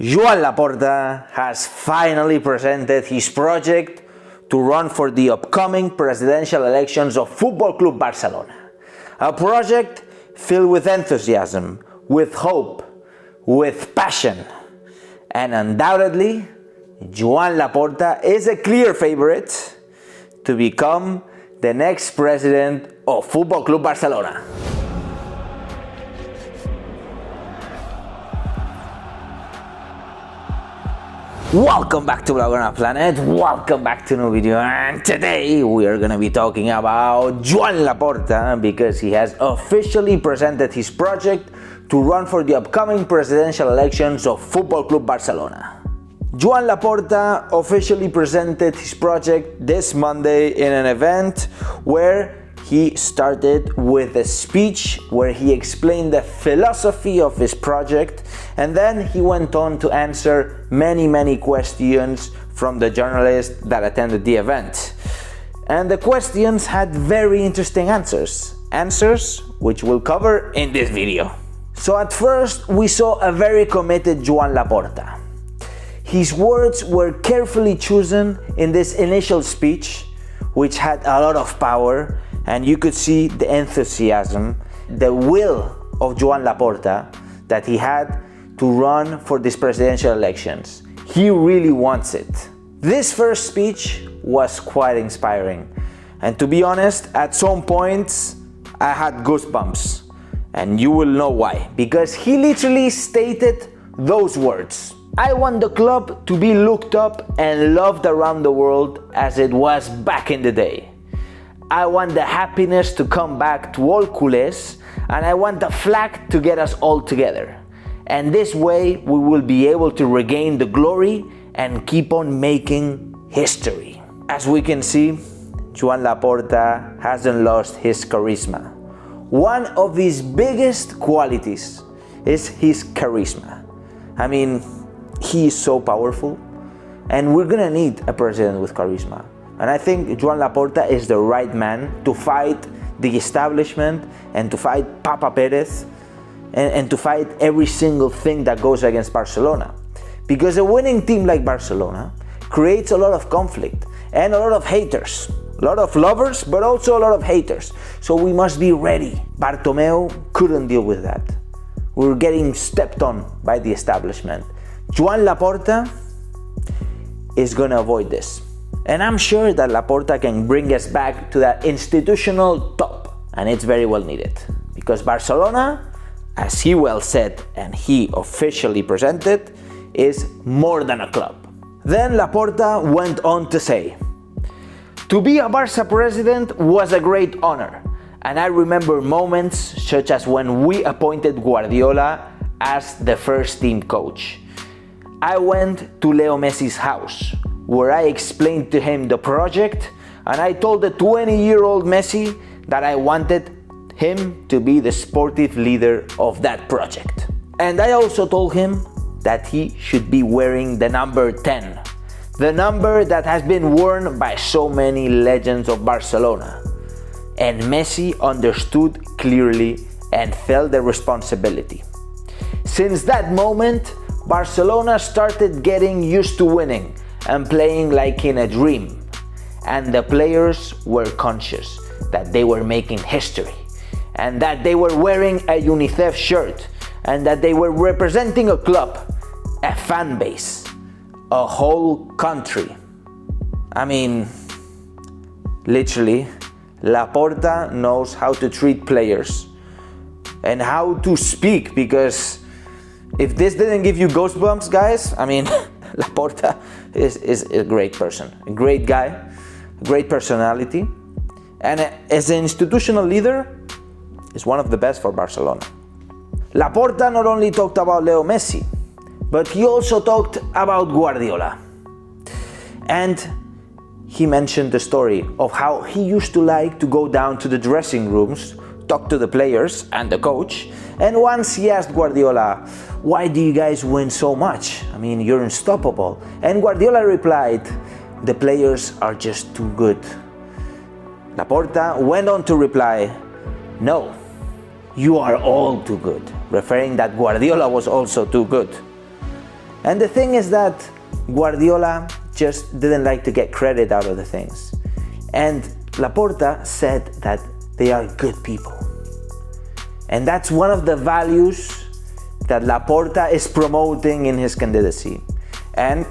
Joan Laporta has finally presented his project to run for the upcoming presidential elections of Football Club Barcelona. A project filled with enthusiasm, with hope, with passion. And undoubtedly, Joan Laporta is a clear favorite to become the next president of Football Club Barcelona. Welcome back to Blaugrana Planet, welcome back to a new video, and today we are going to be talking about Joan Laporta because he has officially presented his project to run for the upcoming presidential elections of Football Club Barcelona. Joan Laporta officially presented his project this Monday in an event where he started with a speech where he explained the philosophy of his project, and then he went on to answer many questions from the journalists that attended the event. And the questions had very interesting answers which we'll cover in this video. So at first we saw a very committed Joan Laporta. His words were carefully chosen in this initial speech, which had a lot of power, and you could see the enthusiasm, the will of Joan Laporta that he had to run for these presidential elections. He really wants it. This first speech was quite inspiring, and to be honest, at some points I had goosebumps, and you will know why. Because he literally stated those words: I want the club to be looked up and loved around the world as it was back in the day. I want the happiness to come back to all culés, and I want the flag to get us all together. And this way we will be able to regain the glory and keep on making history. As we can see, Joan Laporta hasn't lost his charisma. One of his biggest qualities is his charisma. I mean, he is so powerful, and we're gonna need a president with charisma. And I think Joan Laporta is the right man to fight the establishment and to fight Papa Perez and to fight every single thing that goes against Barcelona. Because a winning team like Barcelona creates a lot of conflict and a lot of haters. A lot of lovers, but also a lot of haters. So we must be ready. Bartomeu couldn't deal with that. We were getting stepped on by the establishment. Joan Laporta is gonna avoid this. And I'm sure that Laporta can bring us back to that institutional top, and it's very well needed. Because Barcelona, as he well said and he officially presented, is more than a club. Then Laporta went on to say, to be a Barça president was a great honor, and I remember moments such as when we appointed Guardiola as the first team coach. I went to Leo Messi's house, where I explained to him the project, and I told the 20-year-old Messi that I wanted him to be the sportive leader of that project. And I also told him that he should be wearing the number 10, the number that has been worn by so many legends of Barcelona. And Messi understood clearly and felt the responsibility. Since that moment, Barcelona started getting used to winning and playing like in a dream, and the players were conscious that they were making history, and that they were wearing a UNICEF shirt, and that they were representing a club, a fan base, a whole country. I mean, literally, Laporta knows how to treat players and how to speak, because if this didn't give you goosebumps, guys, I mean, Laporta is a great person, a great guy, a great personality, and as an institutional leader, is one of the best for Barcelona. Laporta not only talked about Leo Messi, but he also talked about Guardiola. And he mentioned the story of how he used to like to go down to the dressing rooms, talk to the players and the coach, and once he asked Guardiola, why do you guys win so much? I mean, you're unstoppable. And Guardiola replied, the players are just too good. Laporta went on to reply, no, you are all too good, referring that Guardiola was also too good. And the thing is that Guardiola just didn't like to get credit out of the things. And Laporta said that they are good people. And that's one of the values that Laporta is promoting in his candidacy and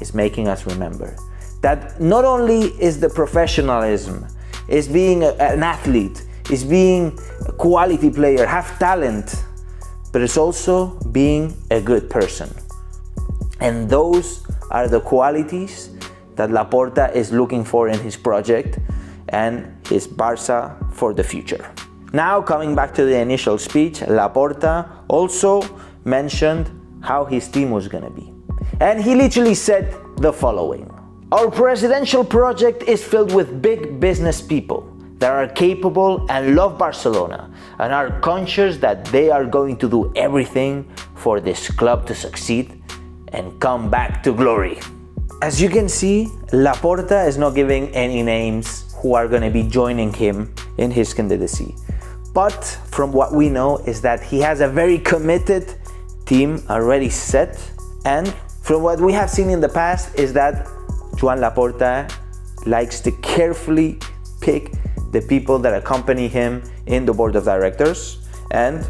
is making us remember that not only is the professionalism, is being an athlete, is being a quality player, have talent, but it's also being a good person. And those are the qualities that Laporta is looking for in his project and his Barça for the future. Now, coming back to the initial speech, Laporta also mentioned how his team was going to be. And he literally said the following: "Our presidential project is filled with big business people that are capable and love Barcelona and are conscious that they are going to do everything for this club to succeed and come back to glory." As you can see, Laporta is not giving any names who are going to be joining him in his candidacy. But from what we know is that he has a very committed team already set, and from what we have seen in the past is that Joan Laporta likes to carefully pick the people that accompany him in the board of directors, and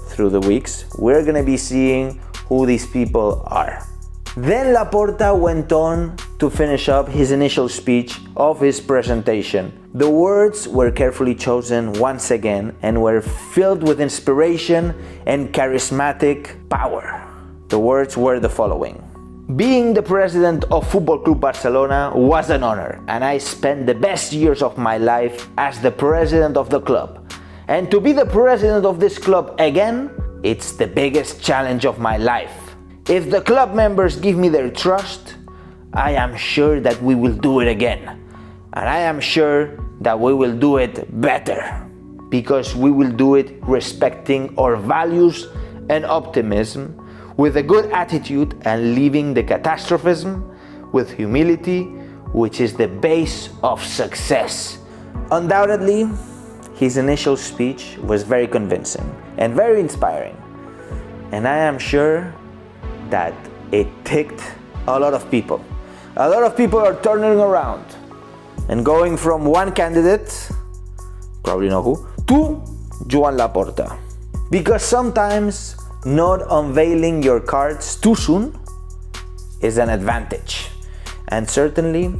through the weeks we're going to be seeing who these people are. Then Laporta went on to finish up his initial speech of his presentation. The words were carefully chosen once again and were filled with inspiration and charismatic power. The words were the following: "Being the president of Football Club Barcelona was an honor, and I spent the best years of my life as the president of the club. And to be the president of this club again, it's the biggest challenge of my life. If the club members give me their trust, I am sure that we will do it again. And I am sure that we will do it better, because we will do it respecting our values and optimism, with a good attitude and leaving the catastrophism with humility, which is the base of success." Undoubtedly, his initial speech was very convincing and very inspiring. And I am sure that it ticked a lot of people. A lot of people are turning around and going from one candidate, probably know who, to Joan Laporta. Because sometimes not unveiling your cards too soon is an advantage. And certainly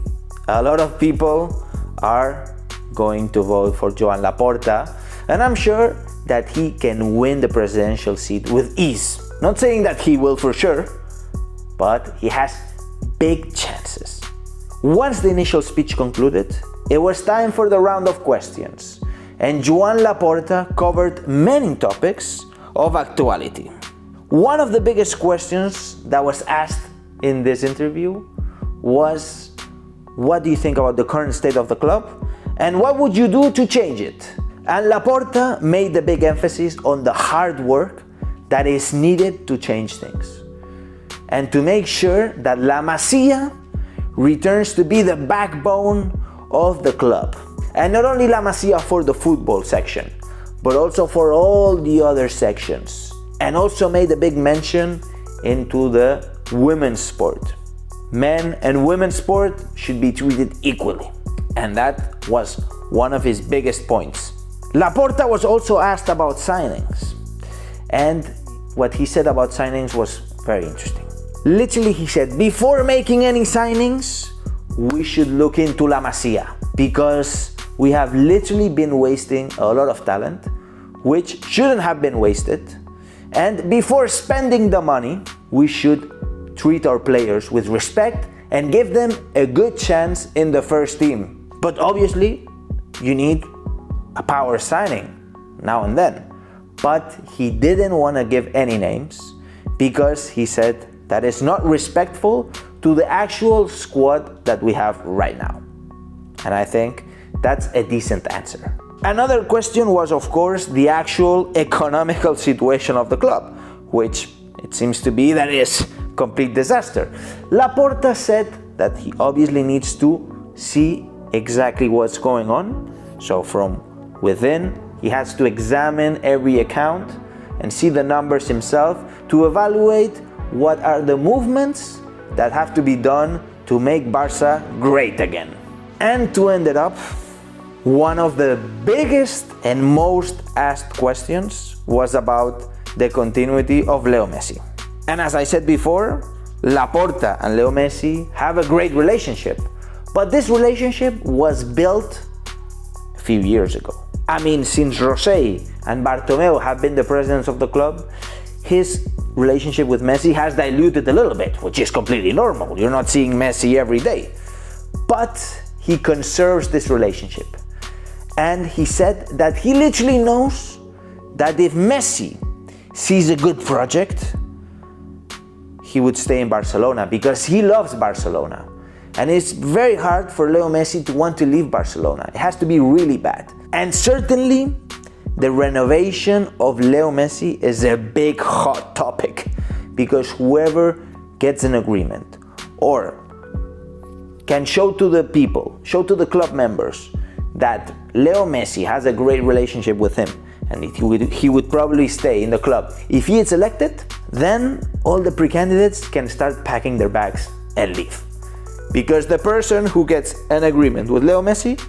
a lot of people are going to vote for Joan Laporta, and I'm sure that he can win the presidential seat with ease. Not saying that he will for sure, but he has big chances. Once the initial speech concluded, it was time for the round of questions, and Joan Laporta covered many topics of actuality. One of the biggest questions that was asked in this interview was, what do you think about the current state of the club? And what would you do to change it? And Laporta made the big emphasis on the hard work that is needed to change things, and to make sure that La Masia returns to be the backbone of the club. And not only La Masia for the football section, but also for all the other sections. And also made a big mention into the women's sport. Men and women's sport should be treated equally. And that was one of his biggest points. Laporta was also asked about signings. And what he said about signings was very interesting. Literally, he said, before making any signings, we should look into La Masia, because we have literally been wasting a lot of talent, which shouldn't have been wasted. And before spending the money, we should treat our players with respect and give them a good chance in the first team. But obviously, you need a power signing now and then. But he didn't want to give any names, because he said that is not respectful to the actual squad that we have right now. And I think that's a decent answer. Another question was, of course, the actual economical situation of the club, which it seems to be that is complete disaster. Laporta said that he obviously needs to see exactly what's going on. So from within, he has to examine every account and see the numbers himself to evaluate what are the movements that have to be done to make Barça great again. And to end it up, one of the biggest and most asked questions was about the continuity of Leo Messi. And as I said before, Laporta and Leo Messi have a great relationship, but this relationship was built a few years ago. I mean, since Rosé and Bartomeu have been the presidents of the club, his relationship with Messi has diluted a little bit, which is completely normal. You're not seeing Messi every day. But he conserves this relationship. And he said that he literally knows that if Messi sees a good project, he would stay in Barcelona because he loves Barcelona. And it's very hard for Leo Messi to want to leave Barcelona. It has to be really bad. And certainly, the renovation of Leo Messi is a big hot topic because whoever gets an agreement or can show to the people, show to the club members that Leo Messi has a great relationship with him and he would probably stay in the club. If he is elected, then all the pre-candidates can start packing their bags and leave. Because the person who gets an agreement with Leo Messi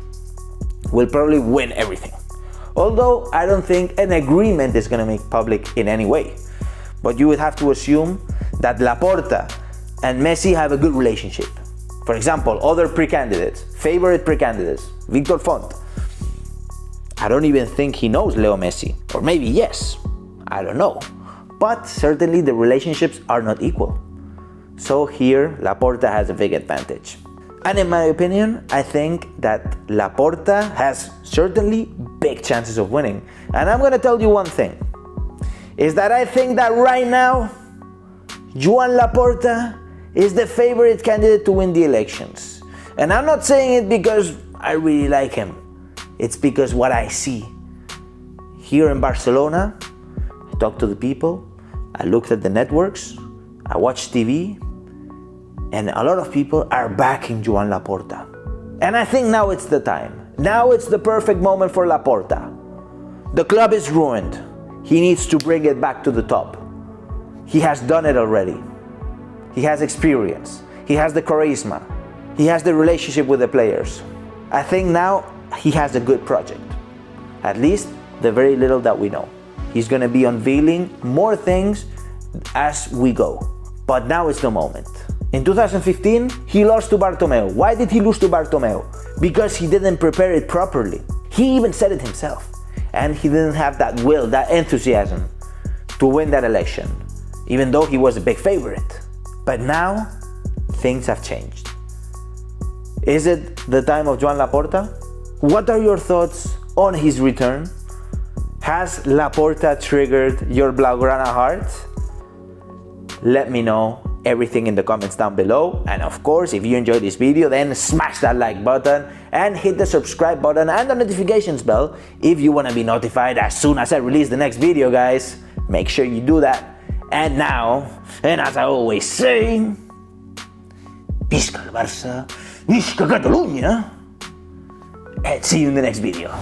will probably win everything. Although I don't think an agreement is going to make public in any way. But you would have to assume that Laporta and Messi have a good relationship. For example, other pre-candidates, favorite pre-candidates, Victor Font. I don't even think he knows Leo Messi. Or maybe yes, I don't know. But certainly the relationships are not equal. So here, Laporta has a big advantage. And in my opinion, I think that Laporta has certainly big chances of winning. And I'm going to tell you one thing, is that I think that right now, Joan Laporta is the favorite candidate to win the elections. And I'm not saying it because I really like him. It's because what I see. Here in Barcelona, I talk to the people, I looked at the networks, I watch TV, and a lot of people are backing Joan Laporta. And I think now it's the time. Now it's the perfect moment for Laporta. The club is ruined. He needs to bring it back to the top. He has done it already. He has experience. He has the charisma. He has the relationship with the players. I think now he has a good project. At least the very little that we know. He's going to be unveiling more things as we go. But now is the moment. In 2015, he lost to Bartomeu. Why did he lose to Bartomeu? Because he didn't prepare it properly. He even said it himself. And he didn't have that will, that enthusiasm to win that election, even though he was a big favorite. But now, things have changed. Is it the time of Joan Laporta? What are your thoughts on his return? Has Laporta triggered your Blaugrana heart? Let me know everything in the comments down below. And of course, if you enjoyed this video, then smash that like button and hit the subscribe button and the notifications bell if you want to be notified as soon as I release the next video, guys. Make sure you do that. And now, and as I always say, Visca el Barça, Visca Catalunya, and see you in the next video.